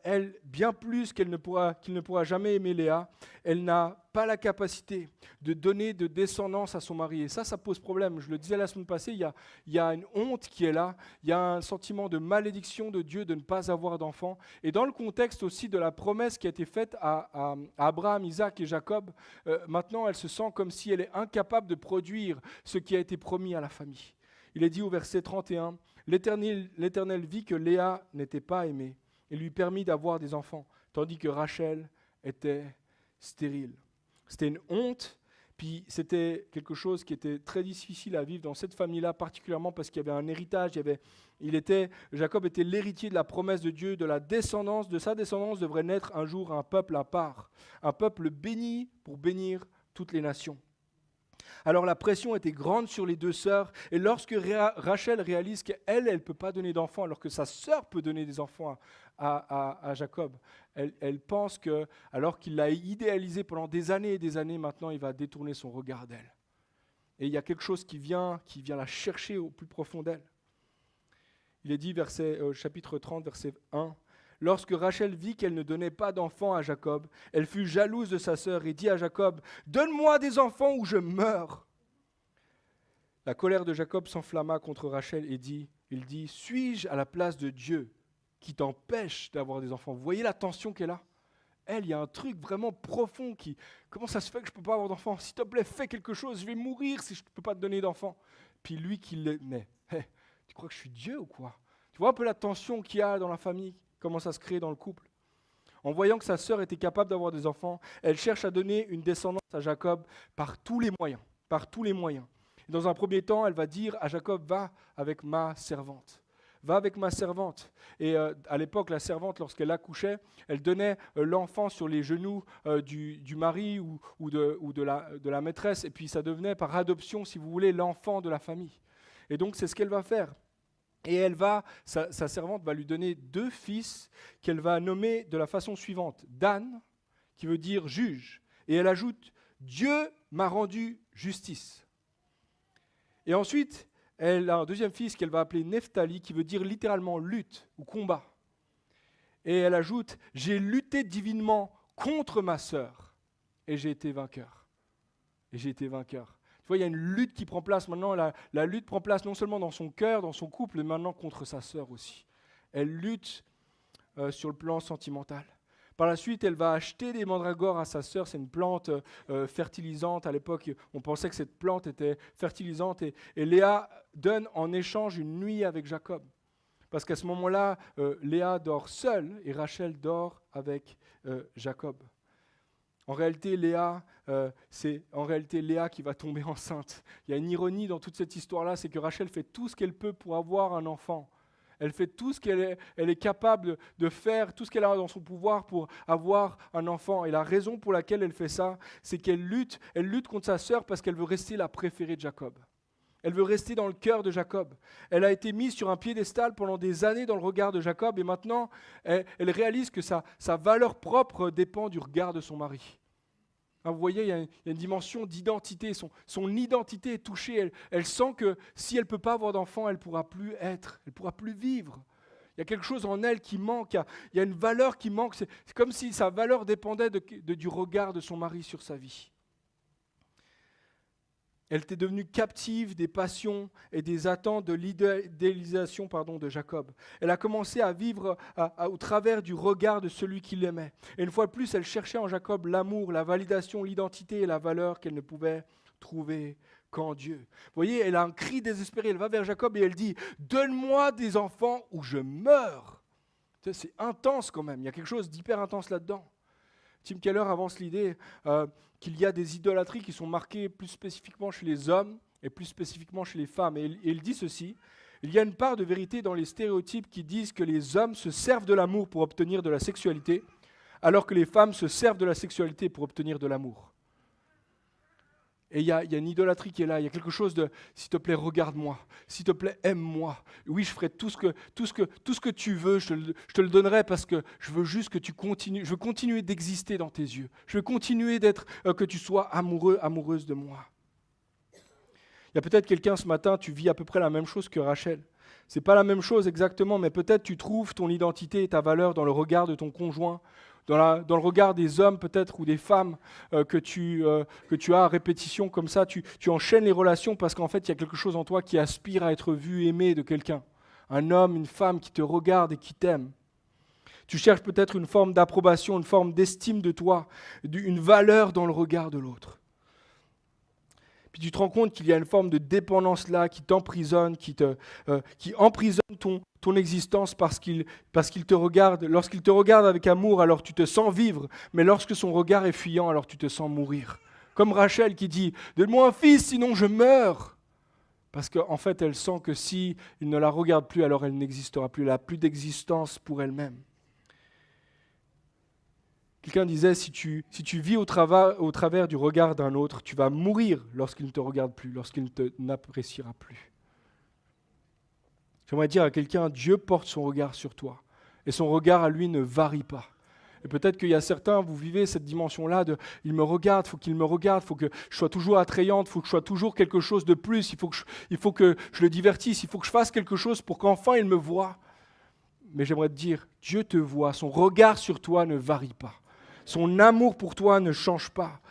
elle, bien plus qu'il ne pourra jamais aimer Léa, elle n'a pas la capacité de donner de descendance à son mari. Et ça pose problème. Je le disais la semaine passée, il y a une honte qui est là, il y a un sentiment de malédiction de Dieu de ne pas avoir d'enfants. Et dans le contexte aussi de la promesse qui a été faite à Abraham, Isaac et Jacob, maintenant elle se sent comme si elle est incapable de produire ce qui a été promis à la famille. Il est dit au verset 31, « L'Éternel vit que Léa n'était pas aimée et lui permit d'avoir des enfants, tandis que Rachel était stérile. » C'était une honte, puis c'était quelque chose qui était très difficile à vivre dans cette famille-là, particulièrement parce qu'il y avait un héritage, Jacob était l'héritier de la promesse de Dieu, de sa descendance devrait naître un jour un peuple à part, un peuple béni pour bénir toutes les nations. Alors la pression était grande sur les deux sœurs, et lorsque Rachel réalise qu'elle ne peut pas donner d'enfants, alors que sa sœur peut donner des enfants à Jacob, elle pense que, alors qu'il l'a idéalisée pendant des années et des années, maintenant il va détourner son regard d'elle. Et il y a quelque chose qui vient la chercher au plus profond d'elle. Il est dit, chapitre 30, verset 1, « Lorsque Rachel vit qu'elle ne donnait pas d'enfants à Jacob, elle fut jalouse de sa sœur et dit à Jacob, « Donne-moi des enfants ou je meurs !» La colère de Jacob s'enflamma contre Rachel et il dit, « Suis-je à la place de Dieu qui t'empêche d'avoir des enfants ?» Vous voyez la tension qu'elle a ? Elle, il y a un truc vraiment profond qui... Comment ça se fait que je ne peux pas avoir d'enfants ? S'il te plaît, fais quelque chose, je vais mourir si je ne peux pas te donner d'enfants. Puis lui qui l'aimait. Hey, tu crois que je suis Dieu ou quoi ? Tu vois un peu la tension qu'il y a dans la famille, comment ça se crée dans le couple ? En voyant que sa sœur était capable d'avoir des enfants, elle cherche à donner une descendance à Jacob par tous les moyens. Par tous les moyens. Dans un premier temps, elle va dire à Jacob, va avec ma servante. Va avec ma servante. Et à l'époque, la servante, lorsqu'elle accouchait, elle donnait l'enfant sur les genoux du mari ou de la maîtresse, et puis ça devenait par adoption, si vous voulez, l'enfant de la famille. Et donc, c'est ce qu'elle va faire. Et sa servante va lui donner 2 fils qu'elle va nommer de la façon suivante. Dan, qui veut dire juge. Et elle ajoute, Dieu m'a rendu justice. Et ensuite, elle a un deuxième fils qu'elle va appeler Nephtali, qui veut dire littéralement lutte ou combat. Et elle ajoute, j'ai lutté divinement contre ma sœur et j'ai été vainqueur. Et j'ai été vainqueur. Tu vois, il y a une lutte qui prend place maintenant. La lutte prend place non seulement dans son cœur, dans son couple, mais maintenant contre sa sœur aussi. Elle lutte sur le plan sentimental. Par la suite, elle va acheter des mandragores à sa sœur. C'est une plante fertilisante. À l'époque, on pensait que cette plante était fertilisante. Et Léa donne en échange une nuit avec Jacob. Parce qu'à ce moment-là, Léa dort seule et Rachel dort avec Jacob. En réalité, c'est Léa qui va tomber enceinte. Il y a une ironie dans toute cette histoire-là, c'est que Rachel fait tout ce qu'elle peut pour avoir un enfant. Elle fait tout ce qu'elle est capable de faire, tout ce qu'elle a dans son pouvoir pour avoir un enfant. Et la raison pour laquelle elle fait ça, c'est qu'elle lutte contre sa sœur parce qu'elle veut rester la préférée de Jacob. Elle veut rester dans le cœur de Jacob. Elle a été mise sur un piédestal pendant des années dans le regard de Jacob et maintenant, elle réalise que sa valeur propre dépend du regard de son mari. Vous voyez, il y a une dimension d'identité. Son identité est touchée. Elle sent que si elle ne peut pas avoir d'enfant, elle ne pourra plus être, elle ne pourra plus vivre. Il y a quelque chose en elle qui manque. Il y a une valeur qui manque. C'est comme si sa valeur dépendait du regard de son mari sur sa vie. Elle était devenue captive des passions et des attentes de l'idéalisation de Jacob. Elle a commencé à vivre au travers du regard de celui qui l'aimait. Et une fois de plus, elle cherchait en Jacob l'amour, la validation, l'identité et la valeur qu'elle ne pouvait trouver qu'en Dieu. Vous voyez, elle a un cri désespéré. Elle va vers Jacob et elle dit « Donne-moi des enfants ou je meurs !» C'est intense quand même. Il y a quelque chose d'hyper intense là-dedans. Tim Keller avance l'idée qu'il y a des idolâtries qui sont marquées plus spécifiquement chez les hommes et plus spécifiquement chez les femmes. Et il dit ceci, « Il y a une part de vérité dans les stéréotypes qui disent que les hommes se servent de l'amour pour obtenir de la sexualité, alors que les femmes se servent de la sexualité pour obtenir de l'amour. Et il y a une idolâtrie qui est là, il y a quelque chose de « s'il te plaît, regarde-moi, s'il te plaît, aime-moi, oui, je ferai tout ce que tu veux, je te le donnerai parce que je veux juste que tu continues, je veux continuer d'exister dans tes yeux, je veux continuer que tu sois amoureux, amoureuse de moi. » Il y a peut-être quelqu'un ce matin, tu vis à peu près la même chose que Rachel. Ce n'est pas la même chose exactement, mais peut-être tu trouves ton identité et ta valeur dans le regard de ton conjoint, dans le regard des hommes peut-être ou des femmes que tu as à répétition comme ça. Tu enchaînes les relations parce qu'en fait, il y a quelque chose en toi qui aspire à être vu, aimé de quelqu'un. Un homme, une femme qui te regarde et qui t'aime. Tu cherches peut-être une forme d'approbation, une forme d'estime de toi, une valeur dans le regard de l'autre. Puis tu te rends compte qu'il y a une forme de dépendance là qui t'emprisonne, qui emprisonne ton existence parce qu'il te regarde. Lorsqu'il te regarde avec amour, alors tu te sens vivre, mais lorsque son regard est fuyant, alors tu te sens mourir. Comme Rachel qui dit « Donne-moi un fils, sinon je meurs !» Parce qu'en fait, elle sent que si il ne la regarde plus, alors elle n'existera plus, elle n'a plus d'existence pour elle-même. Quelqu'un disait, si tu vis au travers du regard d'un autre, tu vas mourir lorsqu'il ne te regarde plus, lorsqu'il n'appréciera plus. J'aimerais dire à quelqu'un, Dieu porte son regard sur toi, et son regard à lui ne varie pas. Et peut-être qu'il y a certains, vous vivez cette dimension-là de « il me regarde, il faut qu'il me regarde, il faut que je sois toujours attrayante, il faut que je sois toujours quelque chose de plus, il faut que je le divertisse, il faut que je fasse quelque chose pour qu'enfin il me voie. » Mais j'aimerais te dire, Dieu te voit, son regard sur toi ne varie pas. Son amour pour toi ne change pas.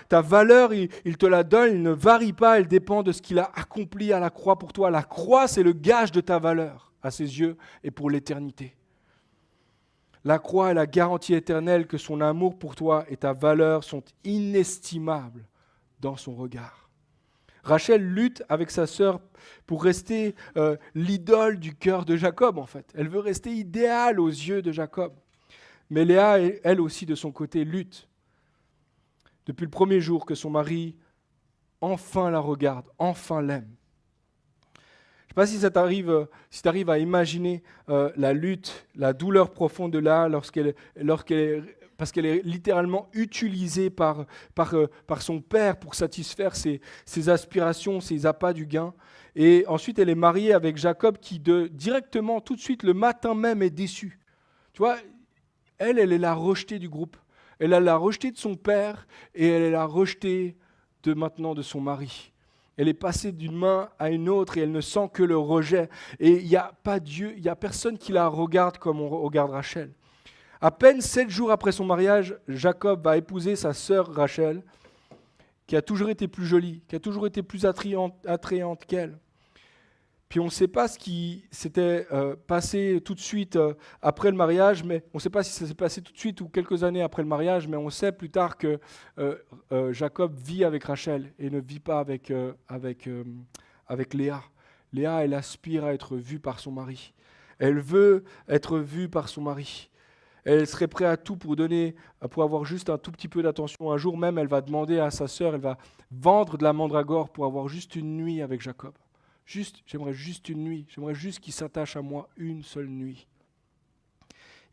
Ta valeur, il te la donne, il ne varie pas, elle dépend de ce qu'il a accompli à la croix pour toi. La croix, c'est le gage de ta valeur à ses yeux et pour l'éternité. La croix est la garantie éternelle que son amour pour toi et ta valeur sont inestimables dans son regard. Rachel lutte avec sa sœur pour rester l'idole du cœur de Jacob, en fait. Elle veut rester idéale aux yeux de Jacob. Mais Léa, elle aussi, de son côté, lutte. Depuis le premier jour que son mari enfin la regarde, enfin l'aime. Je ne sais pas si ça t'arrive, si tu arrives à imaginer la lutte, la douleur profonde de Léa parce qu'elle est littéralement utilisée par son père pour satisfaire ses aspirations, ses appâts du gain. Et ensuite, elle est mariée avec Jacob qui directement, tout de suite, le matin même, est déçu. Tu vois, elle est la rejetée du groupe. Elle est la rejetée de son père et elle est la rejetée maintenant de son mari. Elle est passée d'une main à une autre et elle ne sent que le rejet. Et il n'y a pas Dieu, il n'y a personne qui la regarde comme on regarde Rachel. À peine 7 jours après son mariage, Jacob va épouser sa sœur Rachel, qui a toujours été plus jolie, qui a toujours été plus attrayante qu'elle. Puis on ne sait pas ce qui s'était passé tout de suite après le mariage, mais on ne sait pas si ça s'est passé tout de suite ou quelques années après le mariage, mais on sait plus tard que Jacob vit avec Rachel et ne vit pas avec Léa. Léa, elle aspire à être vue par son mari. Elle veut être vue par son mari. Elle serait prête à tout pour avoir juste un tout petit peu d'attention. Un jour même, elle va demander à sa sœur, elle va vendre de la mandragore pour avoir juste une nuit avec Jacob. J'aimerais juste une nuit. J'aimerais juste qu'il s'attache à moi une seule nuit.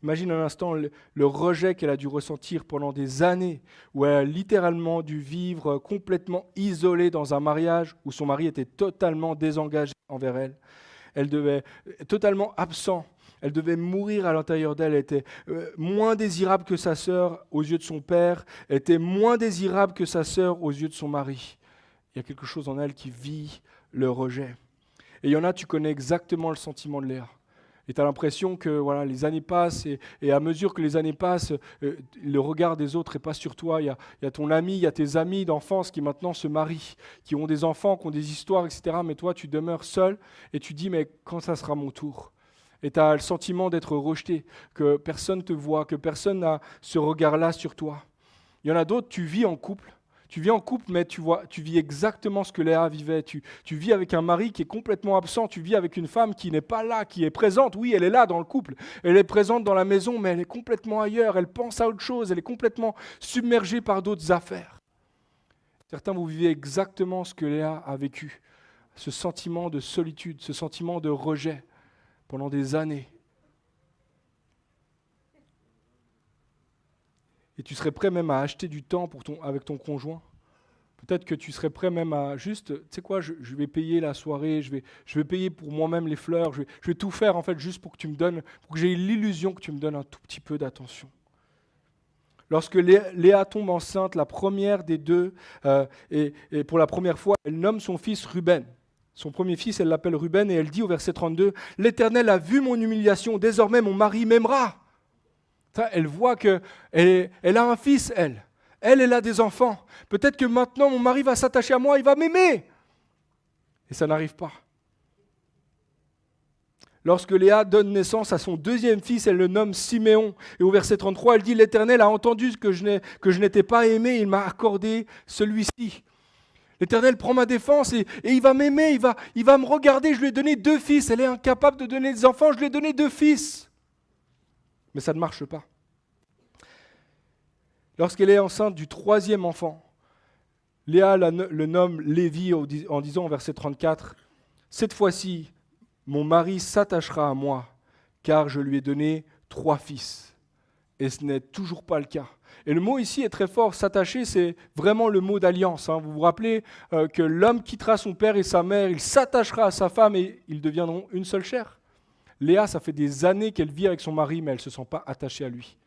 Imagine un instant le rejet qu'elle a dû ressentir pendant des années, où elle a littéralement dû vivre complètement isolée dans un mariage où son mari était totalement désengagé envers elle. Elle devait totalement absent. Elle devait mourir à l'intérieur d'elle. Elle était moins désirable que sa sœur aux yeux de son père. Elle était moins désirable que sa sœur aux yeux de son mari. Il y a quelque chose en elle qui vit le rejet. Et il y en a, tu connais exactement le sentiment de Léa. Et tu as l'impression que voilà, les années passent, et à mesure que les années passent, le regard des autres n'est pas sur toi. Il y a ton ami, il y a tes amis d'enfance qui maintenant se marient, qui ont des enfants, qui ont des histoires, etc. Mais toi, tu demeures seul et tu dis, mais quand ça sera mon tour ? Et tu as le sentiment d'être rejeté, que personne ne te voit, que personne n'a ce regard-là sur toi. Il y en a d'autres, tu vis en couple. Tu vis en couple, mais tu vis exactement ce que Léa vivait. Tu vis avec un mari qui est complètement absent. Tu vis avec une femme qui n'est pas là, qui est présente. Oui, elle est là dans le couple. Elle est présente dans la maison, mais elle est complètement ailleurs. Elle pense à autre chose. Elle est complètement submergée par d'autres affaires. Certains, vous vivez exactement ce que Léa a vécu. ce sentiment de solitude, ce sentiment de rejet pendant des années. Et tu serais prêt même à acheter du temps avec ton conjoint. Peut-être que tu serais prêt même à juste, tu sais quoi, je vais payer la soirée, je vais payer pour moi-même les fleurs, je vais tout faire en fait juste pour que tu me donnes, pour que j'ai l'illusion que tu me donnes un tout petit peu d'attention. Lorsque Léa tombe enceinte, la première des deux, et pour la première fois, elle nomme son fils Ruben. Son premier fils, elle l'appelle Ruben et elle dit au verset 32, « L'Éternel a vu mon humiliation, désormais mon mari m'aimera. » Elle voit qu'elle a un fils, elle. Elle a des enfants. Peut-être que maintenant, mon mari va s'attacher à moi, il va m'aimer. Et ça n'arrive pas. Lorsque Léa donne naissance à son deuxième fils, elle le nomme Siméon. Et au verset 33, elle dit, « L'Éternel a entendu que je n'étais pas aimé, il m'a accordé celui-ci. » L'Éternel prend ma défense et il va m'aimer, il va me regarder. Je lui ai donné 2 fils. Elle est incapable de donner des enfants, je lui ai donné 2 fils. Mais ça ne marche pas. Lorsqu'elle est enceinte du 3e enfant, Léa le nomme Lévi en disant au verset 34, « Cette fois-ci, mon mari s'attachera à moi, car je lui ai donné 3 fils. » Et ce n'est toujours pas le cas. Et le mot ici est très fort, s'attacher, c'est vraiment le mot d'alliance. Vous vous rappelez que l'homme quittera son père et sa mère, il s'attachera à sa femme et ils deviendront une seule chair. Léa, ça fait des années qu'elle vit avec son mari, mais elle ne se sent pas attachée à lui.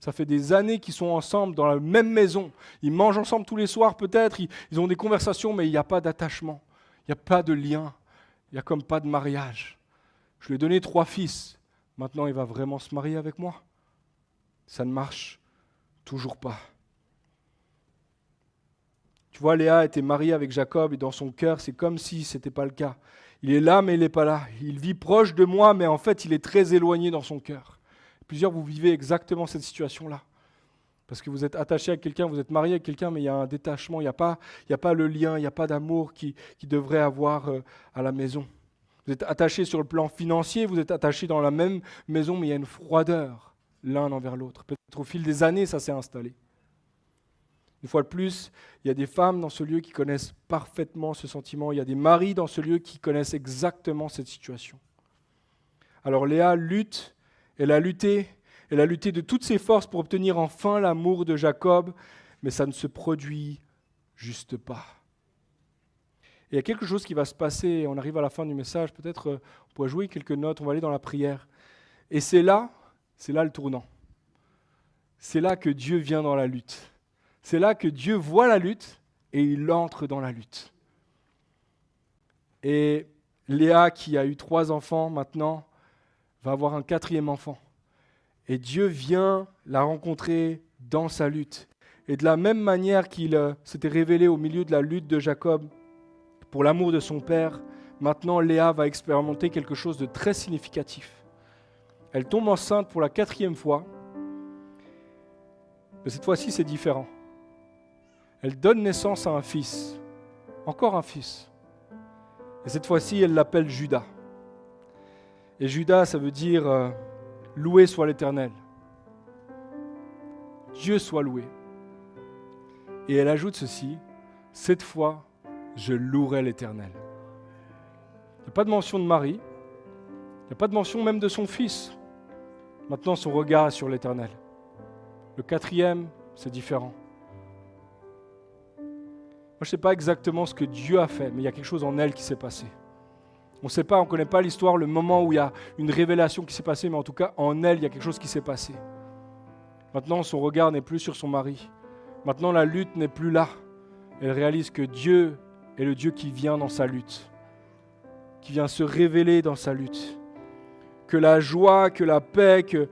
Ça fait des années qu'ils sont ensemble dans la même maison. Ils mangent ensemble tous les soirs peut-être, ils ont des conversations, mais il n'y a pas d'attachement. Il n'y a pas de lien. Il n'y a comme pas de mariage. Je lui ai donné 3 fils. Maintenant, il va vraiment se marier avec moi. Ça ne marche toujours pas. Tu vois, Léa était mariée avec Jacob et dans son cœur, c'est comme si ce n'était pas le cas. Il est là, mais il n'est pas là. Il vit proche de moi, mais en fait, il est très éloigné dans son cœur. Plusieurs, vous vivez exactement cette situation-là. Parce que vous êtes attaché à quelqu'un, vous êtes marié avec quelqu'un, mais il y a un détachement, il n'y a pas le lien, il n'y a pas d'amour qui devrait avoir à la maison. Vous êtes attaché sur le plan financier, vous êtes attaché dans la même maison, mais il y a une froideur l'un envers l'autre. Peut-être au fil des années, ça s'est installé. Une fois de plus, il y a des femmes dans ce lieu qui connaissent parfaitement ce sentiment. Il y a des maris dans ce lieu qui connaissent exactement cette situation. Alors Léa lutte, elle a lutté de toutes ses forces pour obtenir enfin l'amour de Jacob, mais ça ne se produit juste pas. Et il y a quelque chose qui va se passer, on arrive à la fin du message, peut-être on pourrait jouer quelques notes, on va aller dans la prière. Et c'est là le tournant. C'est là que Dieu vient dans la lutte. C'est là que Dieu voit la lutte et il entre dans la lutte. Et Léa, qui a eu 3 enfants maintenant, va avoir un 4e enfant. Et Dieu vient la rencontrer dans sa lutte. Et de la même manière qu'il s'était révélé au milieu de la lutte de Jacob pour l'amour de son père, maintenant Léa va expérimenter quelque chose de très significatif. Elle tombe enceinte pour la 4e fois, mais cette fois-ci c'est différent. Elle donne naissance à un fils, encore un fils. Et cette fois-ci, elle l'appelle Judas. Et Judas, ça veut dire loué soit l'Éternel. Dieu soit loué. Et elle ajoute ceci, cette fois, je louerai l'Éternel. Il n'y a pas de mention de Marie, il n'y a pas de mention même de son fils. Maintenant, son regard est sur l'Éternel. Le 4e, c'est différent. Moi, je ne sais pas exactement ce que Dieu a fait, mais il y a quelque chose en elle qui s'est passé. On ne sait pas, on ne connaît pas l'histoire, le moment où il y a une révélation qui s'est passée, mais en tout cas, en elle, il y a quelque chose qui s'est passé. Maintenant, son regard n'est plus sur son mari. Maintenant, la lutte n'est plus là. Elle réalise que Dieu est le Dieu qui vient dans sa lutte, qui vient se révéler dans sa lutte. Que la joie, que la paix, que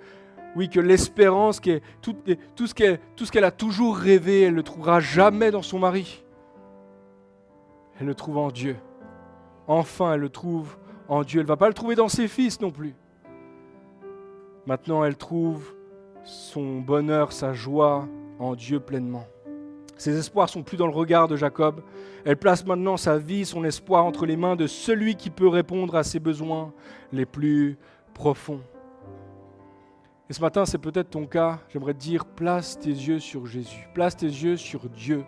l'espérance, tout ce qu'elle a toujours rêvé, elle ne le trouvera jamais dans son mari. Elle le trouve en Dieu. Enfin, elle le trouve en Dieu. Elle ne va pas le trouver dans ses fils non plus. Maintenant, elle trouve son bonheur, sa joie en Dieu pleinement. Ses espoirs ne sont plus dans le regard de Jacob. Elle place maintenant sa vie, son espoir entre les mains de celui qui peut répondre à ses besoins les plus profonds. Et ce matin, c'est peut-être ton cas. J'aimerais te dire, place tes yeux sur Jésus. Place tes yeux sur Dieu.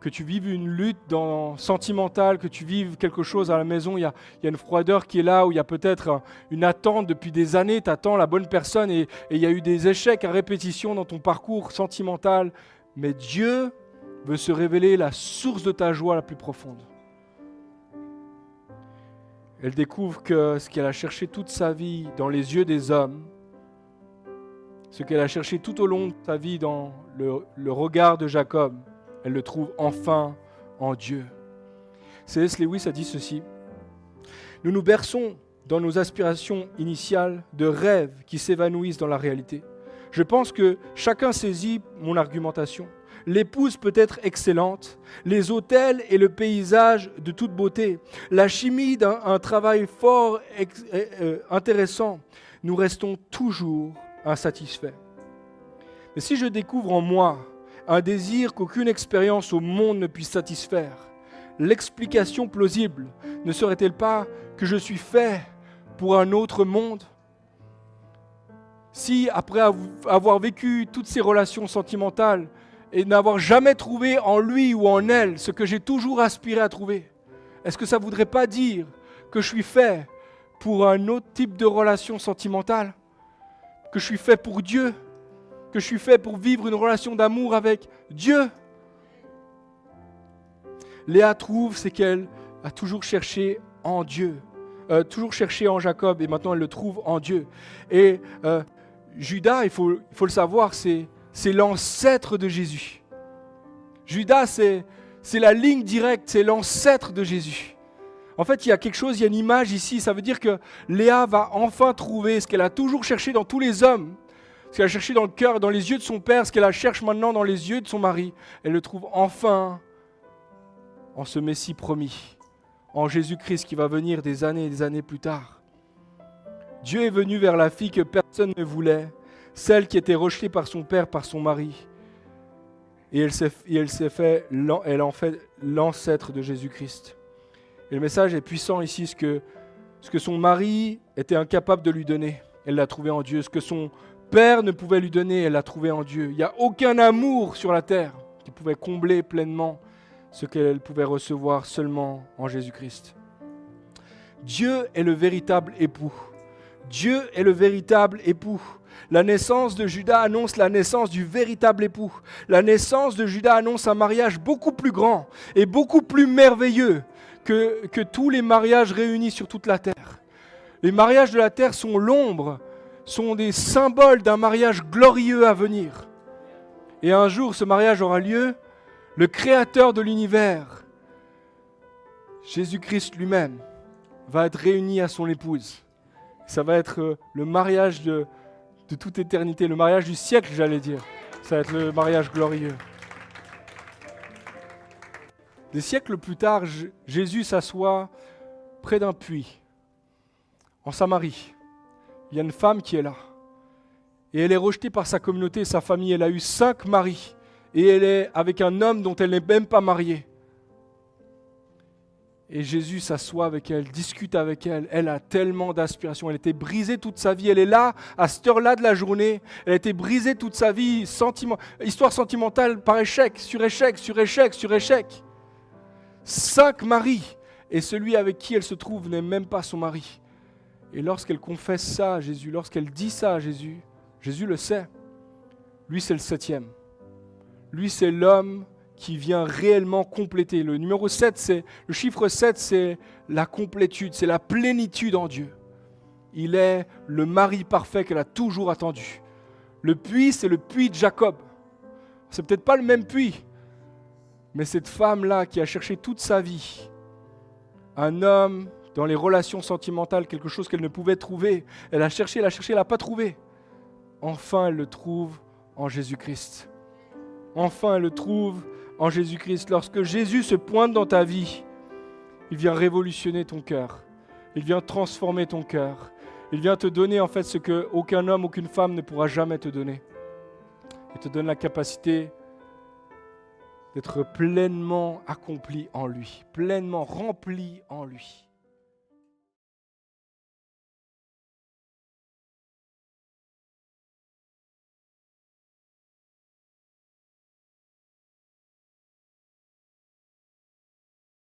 que tu vives une lutte sentimentale, que tu vives quelque chose à la maison, il y a une froideur qui est là, où il y a peut-être une attente depuis des années, tu attends la bonne personne et il y a eu des échecs à répétition dans ton parcours sentimental. Mais Dieu veut se révéler la source de ta joie la plus profonde. Elle découvre que ce qu'elle a cherché toute sa vie dans les yeux des hommes, ce qu'elle a cherché tout au long de sa vie dans le regard de Jacob, elle le trouve enfin en Dieu. C.S. Lewis a dit ceci: nous nous berçons dans nos aspirations initiales de rêves qui s'évanouissent dans la réalité. Je pense que chacun saisit mon argumentation. L'épouse peut être excellente, les hôtels et le paysage de toute beauté, la chimie d'un travail fort intéressant. Nous restons toujours insatisfaits. Mais si je découvre en moi un désir qu'aucune expérience au monde ne puisse satisfaire, l'explication plausible ne serait-elle pas que je suis fait pour un autre monde? Si, après avoir vécu toutes ces relations sentimentales et n'avoir jamais trouvé en lui ou en elle ce que j'ai toujours aspiré à trouver, est-ce que ça ne voudrait pas dire que je suis fait pour un autre type de relation sentimentale? Que je suis fait pour Dieu? Que je suis fait pour vivre une relation d'amour avec Dieu? Léa trouve, c'est qu'elle a toujours cherché en Dieu, toujours cherché en Jacob, et maintenant elle le trouve en Dieu. Et Judas, il faut le savoir, c'est l'ancêtre de Jésus. Judas, c'est la ligne directe, c'est l'ancêtre de Jésus. En fait, il y a quelque chose, il y a une image ici, ça veut dire que Léa va enfin trouver ce qu'elle a toujours cherché dans tous les hommes, ce qu'elle a cherché dans le cœur, dans les yeux de son père, ce qu'elle cherche maintenant dans les yeux de son mari. Elle le trouve enfin en ce Messie promis, en Jésus-Christ qui va venir des années plus tard. Dieu est venu vers la fille que personne ne voulait, celle qui était rejetée par son père, par son mari. Et elle en fait l'ancêtre de Jésus-Christ. Et le message est puissant ici, ce que son mari était incapable de lui donner, elle l'a trouvé en Dieu. Ce que son père ne pouvait lui donner, elle l'a trouvé en Dieu. Il n'y a aucun amour sur la terre qui pouvait combler pleinement ce qu'elle pouvait recevoir seulement en Jésus-Christ. Dieu est le véritable époux. Dieu est le véritable époux. La naissance de Judas annonce la naissance du véritable époux. La naissance de Judas annonce un mariage beaucoup plus grand et beaucoup plus merveilleux que tous les mariages réunis sur toute la terre. Les mariages de la terre sont l'ombre, sont des symboles d'un mariage glorieux à venir. Et un jour, ce mariage aura lieu. Le Créateur de l'univers, Jésus-Christ lui-même, va être réuni à son épouse. Ça va être le mariage de toute éternité, le mariage du siècle, j'allais dire. Ça va être le mariage glorieux. Des siècles plus tard, Jésus s'assoit près d'un puits, en Samarie. Il y a une femme qui est là. Et elle est rejetée par sa communauté et sa famille. Elle a eu 5 maris. Et elle est avec un homme dont elle n'est même pas mariée. Et Jésus s'assoit avec elle, discute avec elle. Elle a tellement d'aspiration. Elle était brisée toute sa vie. Elle est là, à cette heure-là de la journée. Elle a été brisée toute sa vie. Histoire sentimentale par échec, sur échec, sur échec, sur échec. 5 maris. Et celui avec qui elle se trouve n'est même pas son mari. Et lorsqu'elle confesse ça à Jésus, lorsqu'elle dit ça à Jésus, Jésus le sait. Lui, c'est le 7e. Lui, c'est l'homme qui vient réellement compléter. Le chiffre 7, c'est la complétude, c'est la plénitude en Dieu. Il est le mari parfait qu'elle a toujours attendu. Le puits, c'est le puits de Jacob. C'est peut-être pas le même puits, mais cette femme-là qui a cherché toute sa vie, un homme dans les relations sentimentales, quelque chose qu'elle ne pouvait trouver. Elle a cherché, elle n'a pas trouvé. Enfin, elle le trouve en Jésus-Christ. Enfin, elle le trouve en Jésus-Christ. Lorsque Jésus se pointe dans ta vie, il vient révolutionner ton cœur. Il vient transformer ton cœur. Il vient te donner en fait ce qu'aucun homme, aucune femme ne pourra jamais te donner. Il te donne la capacité d'être pleinement accompli en lui, pleinement rempli en lui.